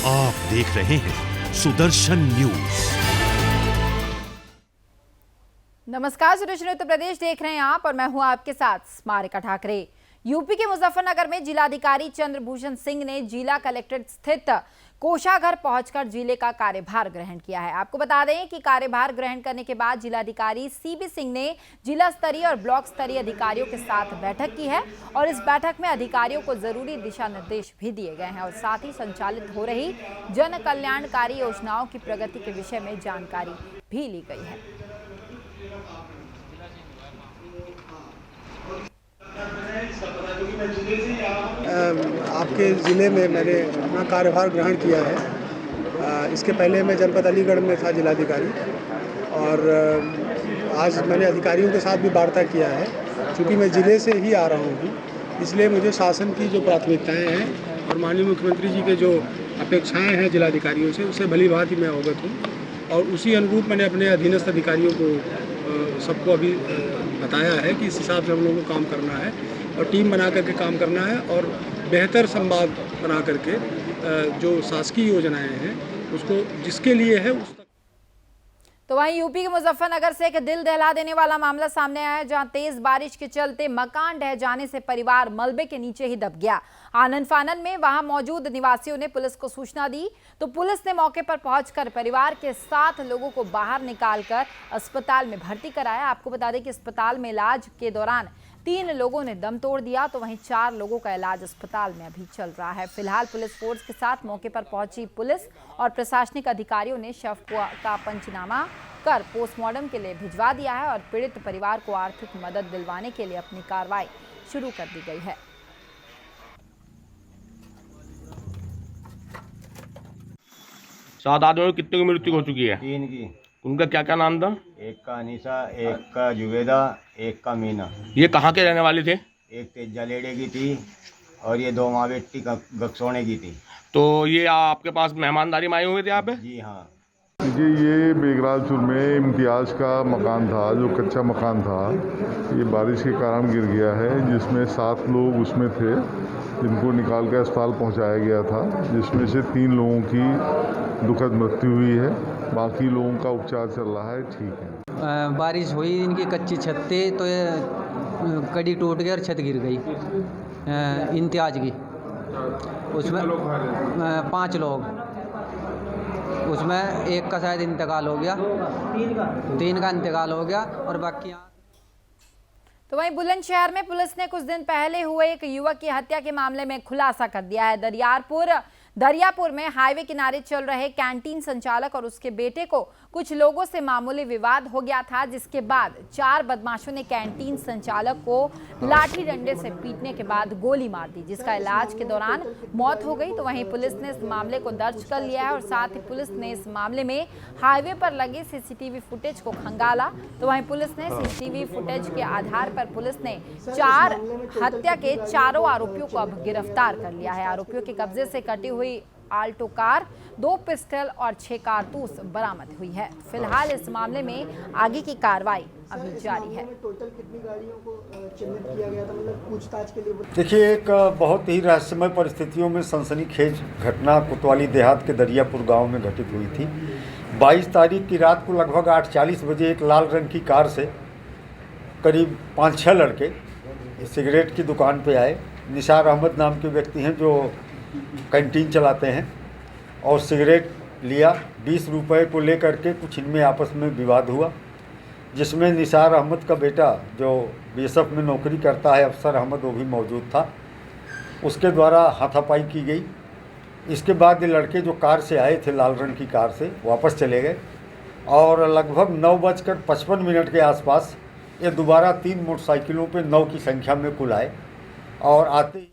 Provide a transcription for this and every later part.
आप देख रहे हैं सुदर्शन न्यूज। नमस्कार, सुदर्शन उत्तर प्रदेश देख रहे हैं आप और मैं हूं आपके साथ स्मारिका ठाकरे। यूपी के मुजफ्फरनगर में जिलाधिकारी चंद्रभूषण सिंह ने जिला कलेक्ट्रेट स्थित कोषाघर पहुंचकर जिले का कार्यभार ग्रहण किया है। आपको बता दें कि कार्यभार ग्रहण करने के बाद जिलाधिकारी सीबी सिंह ने जिला स्तरीय और ब्लॉक स्तरीय अधिकारियों के साथ बैठक की है और इस बैठक में अधिकारियों को जरूरी दिशा निर्देश भी दिए गए हैं और साथ ही संचालित हो रही जन कल्याणकारी योजनाओं की प्रगति के विषय में जानकारी भी ली गई है। आपके ज़िले में मैंने अपना कार्यभार ग्रहण किया है। इसके पहले मैं जनपद अलीगढ़ में था जिलाधिकारी और आज मैंने अधिकारियों के साथ भी वार्ता किया है। चूँकि मैं ज़िले से ही आ रहा हूँ, इसलिए मुझे शासन की जो प्राथमिकताएं हैं और माननीय मुख्यमंत्री जी के जो अपेक्षाएं हैं जिलाधिकारियों से, उससे भली भांति मैं अवगत हूँ और उसी अनुरूप मैंने अपने अधीनस्थ अधिकारियों को सबको अभी बताया है कि इस हिसाब से हम लोगों को काम करना है और टीम बना करके काम करना है और बेहतर संवाद बना करके जो शासकीय योजनाएं हैं उसको जिसके लिए है उस तक। तो वहीं यूपी के मुजफ्फरनगर से एक दिल दहला देने वाला मामला सामने आया है, जहां तेज बारिश के चलते मकान ढह जाने से परिवार मलबे के नीचे ही दब गया। आनन फानन में वहां मौजूद निवासियों ने पुलिस को सूचना दी तो पुलिस ने मौके पर पहुंचकर परिवार के 7 लोगों को बाहर निकालकर अस्पताल में भर्ती कराया। आपको बता दें कि अस्पताल में इलाज के दौरान 3 लोगों ने दम तोड़ दिया तो वहीं 4 लोगों का इलाज अस्पताल में अभी चल रहा है। फिलहाल पुलिस फोर्स के साथ मौके पर पहुंची पुलिस और प्रशासनिक अधिकारियों ने शव का पंचनामा कर पोस्टमार्टम के लिए भिजवा दिया है और पीड़ित परिवार को आर्थिक मदद दिलवाने के लिए अपनी कार्रवाई शुरू कर दी गई है। 7 आदमियों की कितने की मृत्यु हो चुकी है? 3 की। उनका क्या क्या नाम था? एक का अनीसा, एक का जुबेदा, एक का मीना। ये कहाँ के रहने वाले थे? एक तेजा लेडे की थी और ये 2 माँ बेटी गकसोने की थी। तो ये आपके पास मेहमानदारी में आए हुए थे यहाँ पे? जी हाँ। ये बेगराजपुर में इम्तियाज़ का मकान था, जो कच्चा मकान था। ये बारिश के कारण गिर गया है, जिसमें 7 लोग उसमें थे जिनको निकाल के अस्पताल पहुंचाया गया था, जिसमें से 3 लोगों की दुखद मृत्यु हुई है। बाकी लोगों का उपचार चल रहा है, ठीक है। बारिश हुई, इनकी कच्ची छत थी तो ये कड़ी टूट गई और छत गिर गई। इम्तियाज की उसमें 5 लोग, उसमें एक का शायद इंतकाल हो गया, 3 का इंतकाल हो गया और बाकी। तो वहीं बुलंदशहर में पुलिस ने कुछ दिन पहले हुए एक युवक की हत्या के मामले में खुलासा कर दिया है। दरियापुर में हाईवे किनारे चल रहे कैंटीन संचालक और उसके बेटे को कुछ लोगों से मामूली विवाद हो गया था, जिसके बाद 4 बदमाशों ने कैंटीन संचालक को लाठी डंडे से पीटने के बाद गोली मार दी, जिसका इलाज के दौरान मौत हो गई। तो वहीं पुलिस ने इस मामले को दर्ज कर लिया है और साथ ही पुलिस ने इस मामले में हाईवे पर लगे सीसीटीवी फुटेज को खंगाला। तो वहीं पुलिस ने सीसीटीवी फुटेज के आधार पर पुलिस ने 4 हत्या के 4 आरोपियों को अब गिरफ्तार कर लिया है। आरोपियों के कब्जे से कटी हुई आल्टो कार, 2 पिस्टल और 6 कारतूस बरामद हुई है। फिलहाल इस मामले में आगे की कार्रवाई अभी जारी है। टोटल कितनी गाड़ियों को चिन्हित किया गया था, मतलब पूछताछ के लिए? देखिए, एक बहुत ही रहस्यमय परिस्थितियों में सनसनीखेज घटना कोतवाली देहात के दरियापुर गांव में घटित हुई थी। 22 तारीख की रात को लगभग 8:40 बजे एक लाल रंग की कार से करीब 5-6 लड़के सिगरेट की दुकान पे आए। निसार अहमद नाम के व्यक्ति हैं जो कैंटीन चलाते हैं और सिगरेट लिया। 20 रुपए को लेकर के कुछ इनमें आपस में विवाद हुआ, जिसमें निसार अहमद का बेटा जो बीएसएफ में नौकरी करता है, अफसर अहमद, वो भी मौजूद था। उसके द्वारा हाथापाई की गई। इसके बाद ये लड़के जो कार से आए थे, लाल रंग की कार से, वापस चले गए और लगभग 9:55 के आसपास ये दोबारा 3 मोटरसाइकिलों पे 9 की संख्या में कुल आए और आते।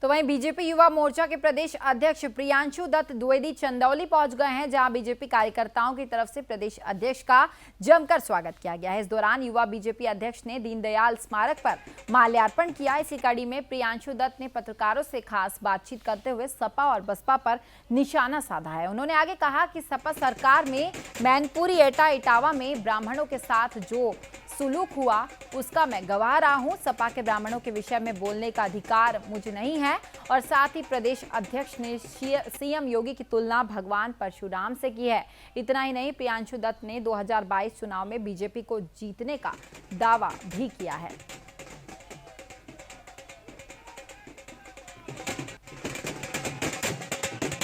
तो वहीं बीजेपी युवा मोर्चा के प्रदेश अध्यक्ष प्रियांशु दत्त द्विवेदी चंदौली पहुंच गए हैं, जहां बीजेपी कार्यकर्ताओं की तरफ से प्रदेश अध्यक्ष का जमकर स्वागत किया गया है। इस दौरान युवा बीजेपी अध्यक्ष ने दीनदयाल स्मारक पर माल्यार्पण किया। इसी कड़ी में प्रियांशु दत्त ने पत्रकारों से खास बातचीत करते हुए सपा और बसपा पर निशाना साधा है। उन्होंने आगे कहा कि सपा सरकार में मैनपुरी एटा इटावा में ब्राह्मणों के साथ जो सुलूक हुआ उसका मैं गवाह रहा हूं। सपा के ब्राह्मणों के विषय में बोलने का अधिकार मुझे नहीं है। और साथ ही प्रदेश अध्यक्ष ने सीएम योगी की तुलना भगवान परशुराम से की है। इतना ही नहीं, प्रियांशु दत्त ने 2022 चुनाव में बीजेपी को जीतने का दावा भी किया है।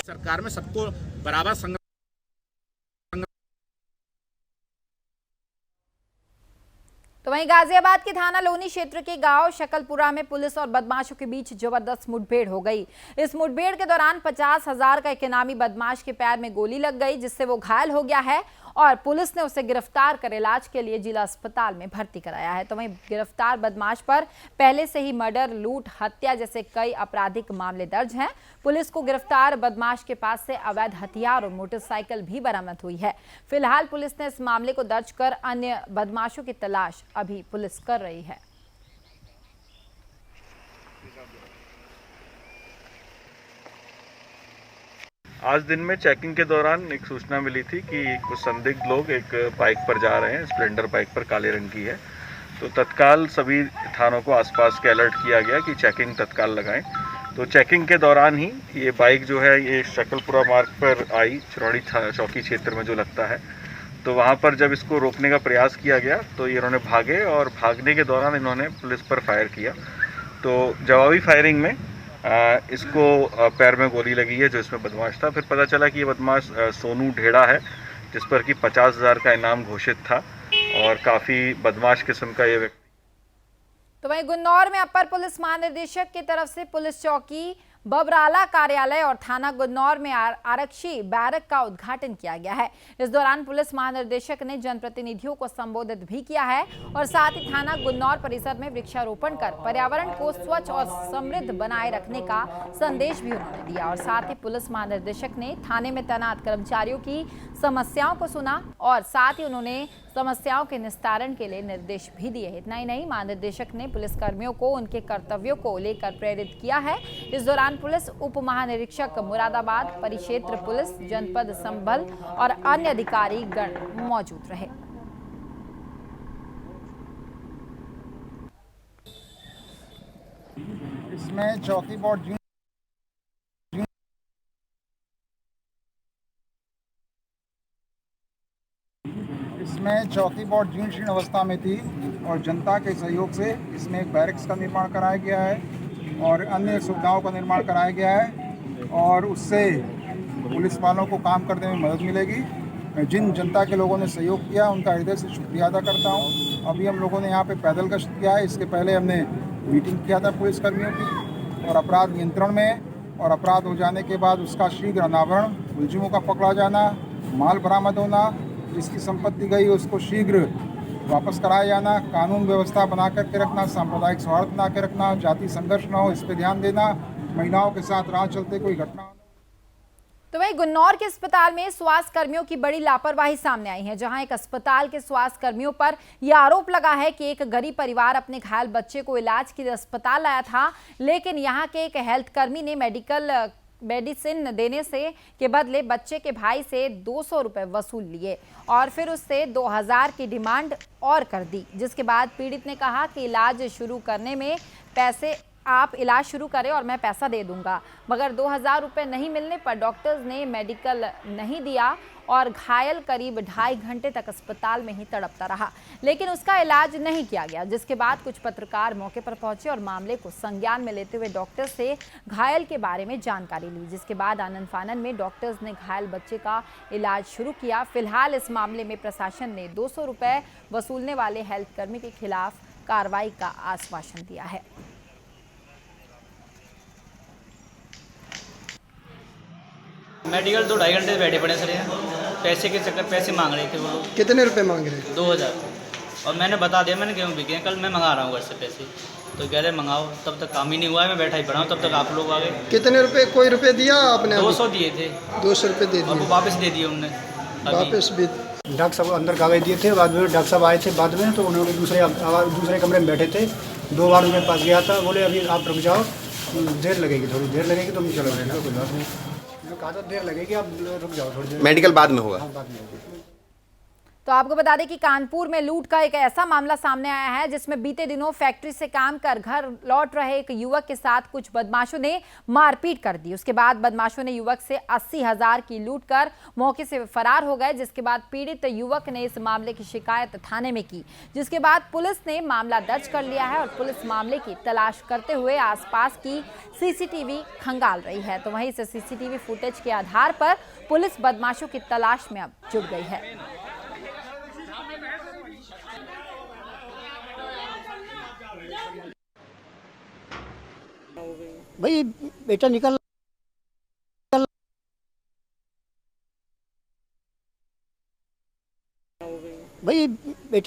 सरकार में सबको बराबर तो वहीं गाजियाबाद के थाना लोनी क्षेत्र के गांव शकलपुरा में पुलिस और बदमाशों के बीच जबरदस्त मुठभेड़ हो गई। इस मुठभेड़ के दौरान 50,000 का एक इनामी बदमाश के पैर में गोली लग गई, जिससे वो घायल हो गया है और पुलिस ने उसे गिरफ्तार कर इलाज के लिए जिला अस्पताल में भर्ती कराया है। तो वहीं गिरफ्तार बदमाश पर पहले से ही मर्डर, लूट, हत्या जैसे कई आपराधिक मामले दर्ज हैं। पुलिस को गिरफ्तार बदमाश के पास से अवैध हथियार और मोटरसाइकिल भी बरामद हुई है। फिलहाल पुलिस ने इस मामले को दर्ज कर अन्य बदमाशों की तलाश अभी पुलिस कर रही है। आज दिन में चेकिंग के दौरान एक सूचना मिली थी कि कुछ संदिग्ध लोग एक बाइक पर जा रहे हैं, स्प्लेंडर बाइक पर, काले रंग की है। तो तत्काल सभी थानों को आसपास के अलर्ट किया गया कि चेकिंग तत्काल लगाएं। तो चेकिंग के दौरान ही ये बाइक जो है ये शकलपुरा मार्ग पर आई, चिरौड़ी चौकी क्षेत्र में जो लगता है। तो वहाँ पर जब इसको रोकने का प्रयास किया गया तो ये इन्होंने भागे और भागने के दौरान इन्होंने पुलिस पर फायर किया। तो जवाबी फायरिंग में इसको पैर में गोली लगी है जो इसमें बदमाश था। फिर पता चला कि ये बदमाश सोनू ढेड़ा है, जिस पर कि 50,000 का इनाम घोषित था और काफ़ी बदमाश किस्म का ये व्यक्ति। तो वहीं गुन्नौर में अपर पुलिस महानिदेशक की तरफ से पुलिस चौकी बबराला कार्यालय और थाना गुन्नौर में आरक्षी बैरक का उद्घाटन किया गया है। इस दौरान पुलिस महानिदेशक ने जनप्रतिनिधियों को संबोधित भी किया है और साथ ही थाना गुन्नौर परिसर में वृक्षारोपण कर पर्यावरण को स्वच्छ और समृद्ध बनाए रखने का संदेश भी उन्होंने दिया। और साथ ही पुलिस महानिदेशक ने थाने में तैनात कर्मचारियों की समस्याओं को सुना और साथ ही उन्होंने समस्याओं के निस्तारण के लिए निर्देश भी दिए। इतना ही नहीं, महानिदेशक ने पुलिसकर्मियों को उनके कर्तव्यों को लेकर प्रेरित किया है। इस दौरान पुलिस उप महानिरीक्षक मुरादाबाद, परिक्षेत्र पुलिस, जनपद संभल और अन्य अधिकारी गण मौजूद रहे। इसमें चौकी बोर्ड जीर्ण शीर्ण अवस्था में थी और जनता के सहयोग से इसमें एक बैरक्स का निर्माण कराया गया है और अन्य सुविधाओं का निर्माण कराया गया है और उससे पुलिस वालों को काम करने में मदद मिलेगी। जिन जनता के लोगों ने सहयोग किया उनका हृदय से शुक्रिया अदा करता हूं। अभी हम लोगों ने यहाँ पे पैदल गश्त किया है, इसके पहले हमने मीटिंग किया था पुलिसकर्मियों की और अपराध नियंत्रण में और अपराध हो जाने के बाद उसका शीघ्र अनावरण, मुलजिमों का पकड़ा जाना, माल बरामद होना, जिसकी संपत्ति गई उसको शीघ्र वापस कराया जाना, कानून व्यवस्था बना करके रखना, सांप्रदायिक सौहार्द बना के रखना, जाति संघर्ष न हो इस पर ध्यान देना, महिलाओं के साथ राह चलते कोई घटना। तो वहीं गुन्नौर के अस्पताल में स्वास्थ्य कर्मियों की बड़ी लापरवाही सामने आई है, जहां एक अस्पताल के स्वास्थ्य कर्मियों पर यह आरोप लगा है कि एक गरीब परिवार अपने घायल बच्चे को इलाज के लिए अस्पताल लाया था, लेकिन यहां के एक हेल्थ कर्मी ने मेडिसिन देने से के बदले बच्चे के भाई से 200 रुपए वसूल लिए और फिर उससे 2000 की डिमांड और कर दी, जिसके बाद पीड़ित ने कहा कि इलाज शुरू करने में पैसे आप इलाज शुरू करें और मैं पैसा दे दूंगा, मगर 2000 रुपये नहीं मिलने पर डॉक्टर्स ने मेडिकल नहीं दिया और घायल करीब 2.5 घंटे तक अस्पताल में ही तड़पता रहा, लेकिन उसका इलाज नहीं किया गया। जिसके बाद कुछ पत्रकार मौके पर पहुंचे और मामले को संज्ञान में लेते हुए डॉक्टर से घायल के बारे में जानकारी ली, जिसके बाद आनन फानन में डॉक्टर्स ने घायल बच्चे का इलाज शुरू किया। फिलहाल इस मामले में प्रशासन ने 200 रुपये वसूलने वाले हेल्थ कर्मी के खिलाफ कार्रवाई का आश्वासन दिया है। मेडिकल 2-2.5 घंटे बैठे पड़े सर, पैसे के चक्कर पैसे मांग रहे थे वो लोग। कितने रुपए मांग रहे थे? 2000। और मैंने बता दिया मैंने गेहूँ बिके कल मैं मंगा रहा हूँ घर से पैसे, तो कह रहे मंगाओ, तब तक काम ही नहीं हुआ है, मैं बैठा ही पड़ा हूँ, तब तक आप लोग आ गए। कितने रुपए, कोई रुपए दिया आपने? 200 दिए थे। 200 रुपये दे दिए, वापस दे दिए उनने। वापस भी डॉक्टर साहब अंदर कागज दिए थे, बाद में डॉक्टर साहब आए थे बाद में, तो उन्होंने दूसरे कमरे में बैठे थे। 2 बार मेरे पास गया था, बोले अभी आप रुक जाओ, देर लगेगी, थोड़ी देर लगेगी, तो हम चलो लेना, कोई बात नहीं। कहा था देर लगेगी, आप रुक जाओ थोड़ी देर, मेडिकल बाद में होगा। बाद में होगी। तो आपको बता दें कि कानपुर में लूट का एक ऐसा मामला सामने आया है जिसमें बीते दिनों फैक्ट्री से काम कर घर लौट रहे एक युवक के साथ कुछ बदमाशों ने मारपीट कर दी। उसके बाद बदमाशों ने युवक से 80,000 की लूट कर मौके से फरार हो गए, जिसके बाद पीड़ित युवक ने इस मामले की शिकायत थाने में की, जिसके बाद पुलिस ने मामला दर्ज कर लिया है और पुलिस मामले की तलाश करते हुए आसपास की सीसीटीवी खंगाल रही है। तो वहीं से सीसीटीवी फुटेज के आधार पर पुलिस बदमाशों की तलाश में अब जुट गई है। भाई बेटा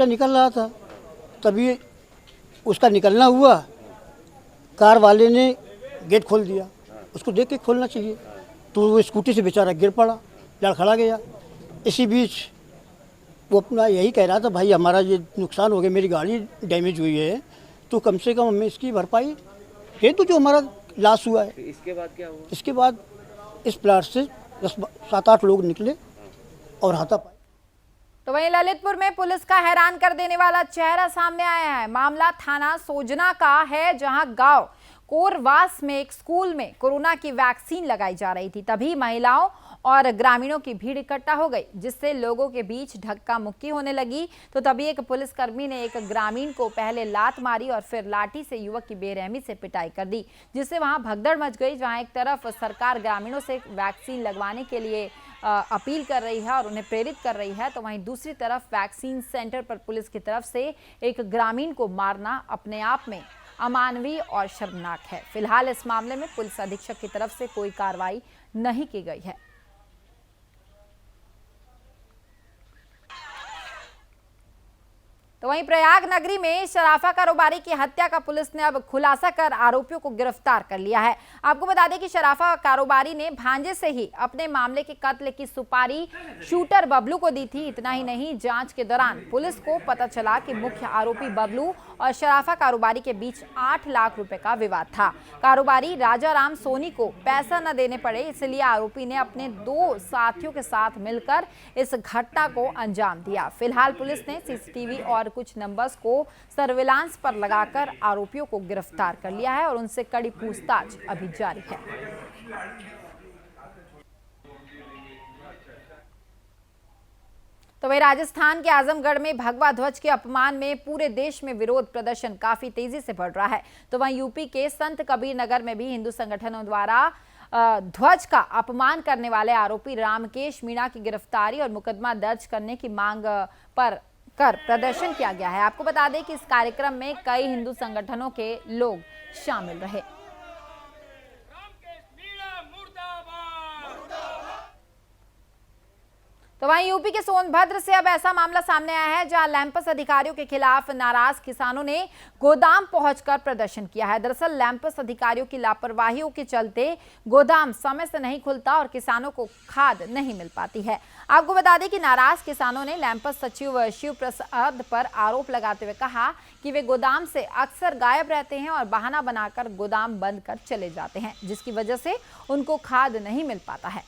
निकल रहा था, तभी उसका निकलना हुआ, कार वाले ने गेट खोल दिया। उसको देख के खोलना चाहिए, तो वो स्कूटी से बेचारा गिर पड़ा, लड़खड़ा गया। इसी बीच वो अपना यही कह रहा था, भाई हमारा ये नुकसान हो गया, मेरी गाड़ी डैमेज हुई है, तो कम से कम हमें इसकी भरपाई है, तो जो हमारा लॉस हुआ है। इसके बाद क्या हुआ? इसके बाद इस प्लाट से 7-8 लोग निकले और हाथापाई। तो वहीं ललितपुर में पुलिस का हैरान कर देने वाला चेहरा सामने आया है। मामला थाना सोजना का है, जहां गांव कोरवास में एक स्कूल में कोरोना की वैक्सीन लगाई जा रही थी। तभी महिलाओं और ग्रामीणों की भीड़ इकट्ठा हो गई, जिससे लोगों के बीच धक्का मुक्की होने लगी। तो तभी एक पुलिसकर्मी ने एक ग्रामीण को पहले लात मारी और फिर लाठी से युवक की बेरहमी से पिटाई कर दी, जिससे वहां भगदड़ मच गई। जहां एक तरफ सरकार ग्रामीणों से वैक्सीन लगवाने के लिए अपील कर रही है और उन्हें प्रेरित कर रही है, तो वहीं दूसरी तरफ वैक्सीन सेंटर पर पुलिस की तरफ से एक ग्रामीण को मारना अपने आप में अमानवीय और शर्मनाक है। फिलहाल इस मामले में पुलिस अधीक्षक की तरफ से कोई कार्रवाई नहीं की गई है। तो वहीं प्रयाग नगरी में शराफा कारोबारी की हत्या का पुलिस ने अब खुलासा कर आरोपियों को गिरफ्तार कर लिया है। आपको बता दें कि शराफा कारोबारी ने भांजे से ही अपने मामले के कत्ल की सुपारी शूटर बबलू को दी थी। इतना ही नहीं, जांच के दौरान पुलिस को पता चला कि मुख्य आरोपी बबलू और शराफा कारोबारी के बीच 8 लाख रुपए का विवाद था। कारोबारी राजाराम सोनी को पैसा न देने पड़े, इसलिए आरोपी ने अपने 2 साथियों के साथ मिलकर इस घटना को अंजाम दिया। फिलहाल पुलिस ने सीसीटीवी और कुछ नंबर्स को सर्विलांस पर लगाकर आरोपियों को गिरफ्तार कर लिया है और उनसे कड़ी पूछताछ अभी जारी है। तो वही राजस्थान के आजमगढ़ में भगवा ध्वज के अपमान में पूरे देश में विरोध प्रदर्शन काफी तेजी से बढ़ रहा है। तो वहीं यूपी के संत कबीर नगर में भी हिंदू संगठनों द्वारा ध्वज का अपमान करने वाले आरोपी रामकेश मीणा की गिरफ्तारी और मुकदमा दर्ज करने की मांग पर प्रदर्शन किया गया है। आपको बता दें कि इस कार्यक्रम में कई हिंदू संगठनों के लोग शामिल रहे। तो वहीं यूपी के सोनभद्र से अब ऐसा मामला सामने आया है, जहां लैंपस अधिकारियों के खिलाफ नाराज किसानों ने गोदाम पहुंचकर प्रदर्शन किया है। दरअसल लैंपस अधिकारियों की लापरवाहियों के चलते गोदाम समय से नहीं खुलता और किसानों को खाद नहीं मिल पाती है। आपको बता दें कि नाराज किसानों ने लैंपस सचिव शिव प्रसाद पर आरोप लगाते हुए कहा कि वे गोदाम से अक्सर गायब रहते हैं और बहाना बनाकर गोदाम बंद कर चले जाते हैं, जिसकी वजह से उनको खाद नहीं मिल पाता है।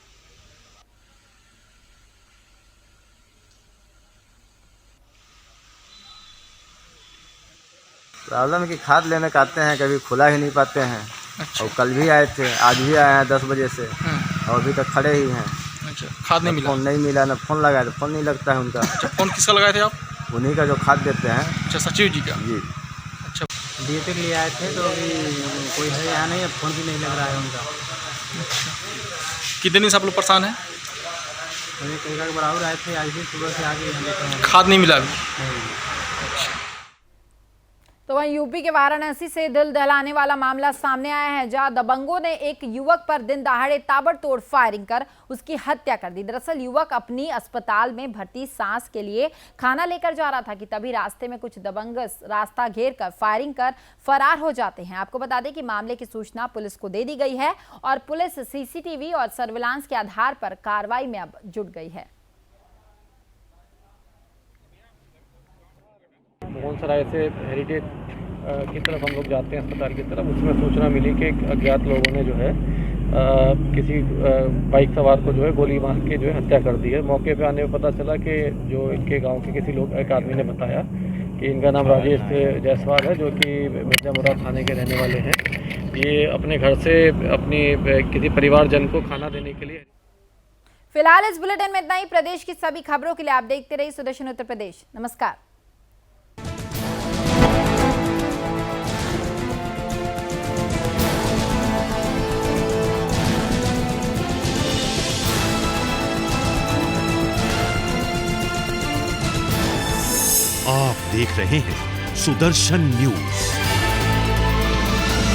प्रॉब्लम की खाद लेने का आते हैं, कभी खुला ही नहीं पाते हैं। अच्छा। और कल भी आए थे, आज भी आए हैं 10 बजे से और अभी तक खड़े ही हैं। अच्छा, खाद नहीं मिला? फोन नहीं मिला, ना फोन लगाया तो फोन नहीं लगता है उनका। अच्छा, फोन किसका लगाए थे आप? उन्हीं का जो खाद देते हैं। अच्छा, सचिव जी का? जी। अच्छा, DAP के लिए आए थे तो अभी कोई है यहाँ नहीं, अब फोन भी नहीं लग रहा है उनका। अच्छा, कितने दिन से आप लोग परेशान हैं? अभी कई बार बराबर आए थे, आज भी सुबह से आगे खाद नहीं मिला अभी। तो वहीं यूपी के वाराणसी से दिल दहलाने वाला मामला सामने आया है, जहां दबंगों ने एक युवक पर दिन दहाड़े ताबड़तोड़ फायरिंग कर उसकी हत्या कर दी। दरअसल युवक अपनी अस्पताल में भर्ती सांस के लिए खाना लेकर जा रहा था कि तभी रास्ते में कुछ दबंग रास्ता घेर कर फायरिंग कर फरार हो जाते हैं। आपको बता दें कि मामले की सूचना पुलिस को दे दी गई है और पुलिस सीसीटीवी और सर्विलांस के आधार पर कार्रवाई में अब जुट गई है। मोहनसराय से हेरिटेज की तरफ हम लोग जाते हैं अस्पताल की तरफ, उसमें सूचना मिली कि एक अज्ञात लोगों ने जो है किसी बाइक सवार को जो है गोली मार के जो है हत्या कर दी है। मौके पे आने में पता चला कि जो इनके गांव के किसी लोग एक आदमी ने बताया कि इनका नाम राजेश जायसवाल है, जो कि मिर्जापुरा थाने के रहने वाले हैं। ये अपने घर से अपनी किसी परिवारजन को खाना देने के लिए। फिलहाल इस बुलेटिन में इतना ही। प्रदेश की सभी खबरों के लिए आप देखते रहिए सुदर्शन उत्तर प्रदेश। नमस्कार। आप देख रहे हैं सुदर्शन न्यूज।